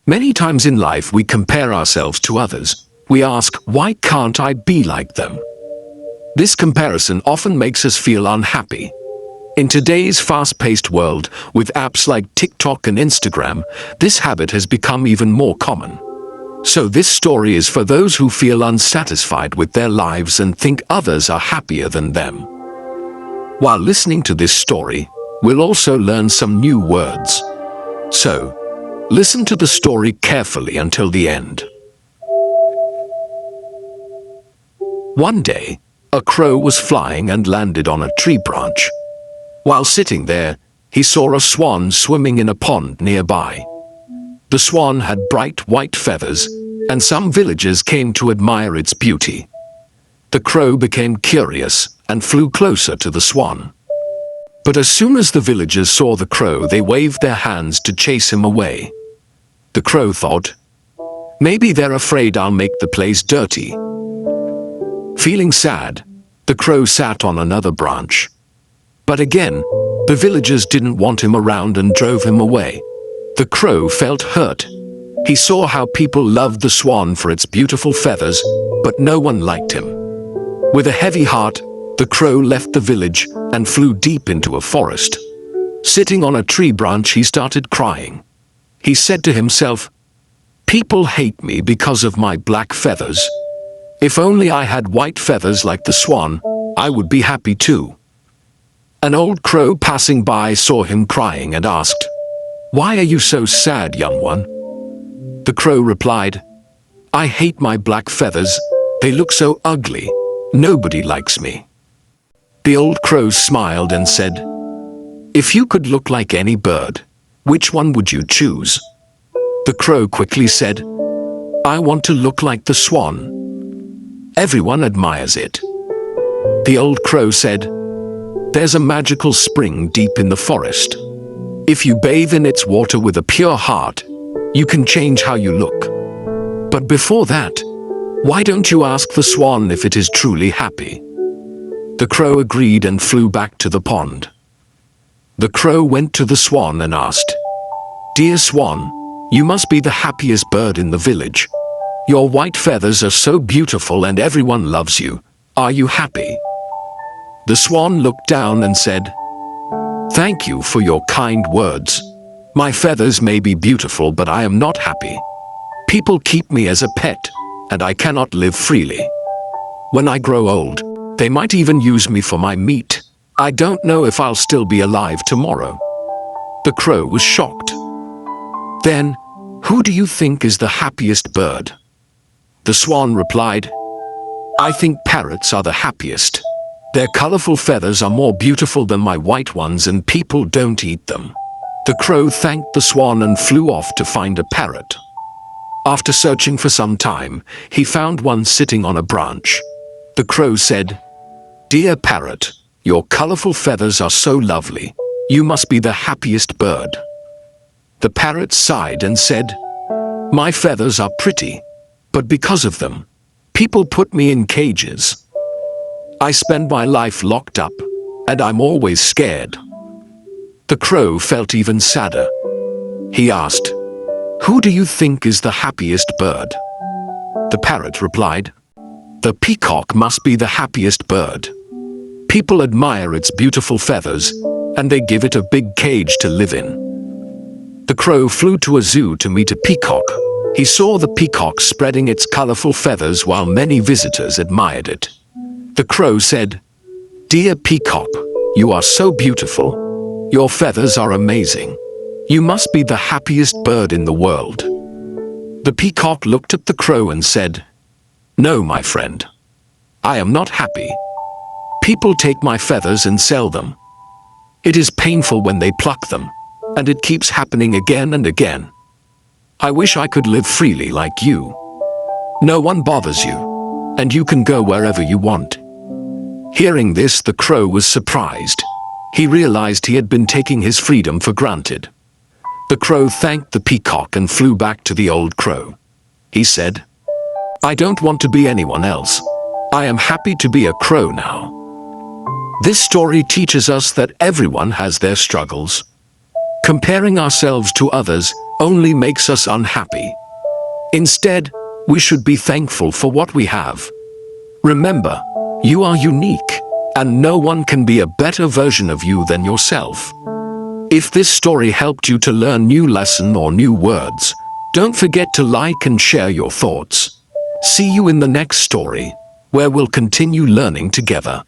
Many times in life we compare ourselves to others. We ask, why can't I be like them? This comparison often makes us feel unhappy. In today's fast-paced world, with apps like TikTok and Instagram, this habit has become even more common. So this story is for those who feel unsatisfied with their lives and think others are happier than them. While listening to this story, we'll also learn some new words. So, listen to the story carefully until the end. One day, a crow was flying and landed on a tree branch. While sitting there, he saw a swan swimming in a pond nearby. The swan had bright white feathers, and some villagers came to admire its beauty. The crow became curious and flew closer to the swan. But as soon as the villagers saw the crow, they waved their hands to chase him away. The crow thought, maybe they're afraid I'll make the place dirty. Feeling sad, the crow sat on another branch. But again, the villagers didn't want him around and drove him away. The crow felt hurt. He saw how people loved the swan for its beautiful feathers, but no one liked him. With a heavy heart, the crow left the village and flew deep into a forest. Sitting on a tree branch, he started crying. He said to himself, people hate me because of my black feathers. If only I had white feathers like the swan, I would be happy too. An old crow passing by saw him crying and asked, why are you so sad, young one? The crow replied, I hate my black feathers. They look so ugly. Nobody likes me. The old crow smiled and said, if you could look like any bird, which one would you choose? The crow quickly said, I want to look like the swan. Everyone admires it. The old crow said, there's a magical spring deep in the forest. If you bathe in its water with a pure heart, you can change how you look. But before that, why don't you ask the swan if it is truly happy? The crow agreed and flew back to the pond. The crow went to the swan and asked, dear swan, you must be the happiest bird in the village. Your white feathers are so beautiful and everyone loves you. Are you happy? The swan looked down and said, thank you for your kind words. My feathers may be beautiful, but I am not happy. People keep me as a pet, and I cannot live freely. When I grow old, they might even use me for my meat. I don't know if I'll still be alive tomorrow. The crow was shocked. Then, who do you think is the happiest bird? The swan replied, I think parrots are the happiest. Their colorful feathers are more beautiful than my white ones and people don't eat them. The crow thanked the swan and flew off to find a parrot. After searching for some time, he found one sitting on a branch. The crow said, dear parrot, your colorful feathers are so lovely. You must be the happiest bird. The parrot sighed and said, my feathers are pretty, but because of them, people put me in cages. I spend my life locked up, and I'm always scared. The crow felt even sadder. He asked, who do you think is the happiest bird? The parrot replied, the peacock must be the happiest bird. People admire its beautiful feathers, and they give it a big cage to live in. The crow flew to a zoo to meet a peacock. He saw the peacock spreading its colorful feathers while many visitors admired it. The crow said, dear peacock, you are so beautiful. Your feathers are amazing. You must be the happiest bird in the world. The peacock looked at the crow and said, no, my friend. I am not happy. People take my feathers and sell them. It is painful when they pluck them, and it keeps happening again and again. I wish I could live freely like you. No one bothers you, and you can go wherever you want. Hearing this, the crow was surprised. He realized he had been taking his freedom for granted. The crow thanked the peacock and flew back to the old crow. He said, I don't want to be anyone else. I am happy to be a crow now. This story teaches us that everyone has their struggles. Comparing ourselves to others only makes us unhappy. Instead, we should be thankful for what we have. Remember, you are unique, and no one can be a better version of you than yourself. If this story helped you to learn new lesson or new words, don't forget to like and share your thoughts. See you in the next story, where we'll continue learning together.